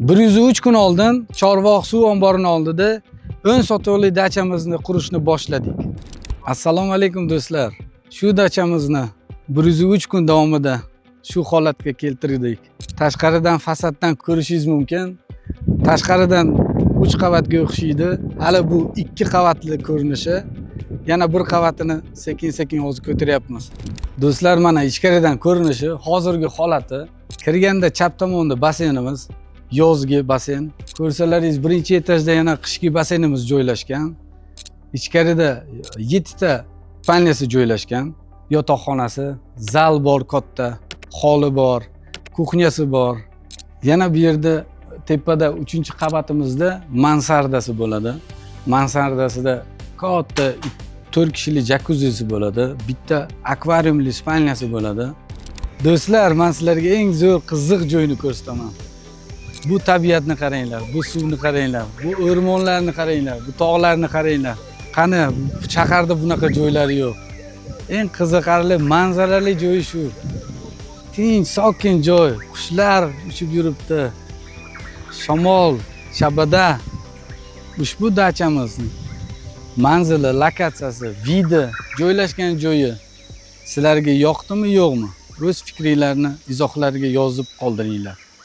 103 kun oldin Chorvoq suv omborini oldida 10 sotuvli dachamizni qurishni boshladik. Assalomu alaykum do'stlar. Shu dachamizni 103 kun davomida shu holatga keltirdik. Tashqaridan fasaddan ko'rishingiz mumkin. Tashqaridan 3 qavatga o'xshaydi. Hali bu 2 qavatli ko'rinishi. Yana bir qavatini sekin-sekin hozir ko'taryapmiz. Do'stlar, mana ichkaridan ko'rinishi, hozirgi holati. Kirganda chap tomonda basenimiz, yozgi basen. Ko'rsalaringiz, birinchi etajda yana qishki basenimiz joylashgan. Ichkarida 7 ta spalnyasi joylashgan. Yotoqxonasi, zal bor katta, holi bor, kuxnyasi bor. Yana bu yerda tepada 3-qavatimizda mansardasi bo'ladi. Mansardasida katta 4 kishilik jakuzisi bo'ladi. Bitta akvariumli spalnyasi bo'ladi. Do'stlar, men sizlarga eng zo'r qiziq joyni ko'rsataman. Bu tabiatni qaranglar, bu suvni qaranglar, bu o'rmonlarni qaranglar, bu tog'larni qaranglar. Qani, shaharda bunaqa joylar yo'q. Eng qiziqarli, manzarali joyi shu. Tinch, sokin joy, qushlar uchib yuribdi. Shamol, shabada. Ushbu dachamizni manzili, lokatsiyasi, vidi, joylashgan joyi sizlarga yoqdimi, yo'qmi? O'z fikringizni izohlarga yozib qoldiringlar.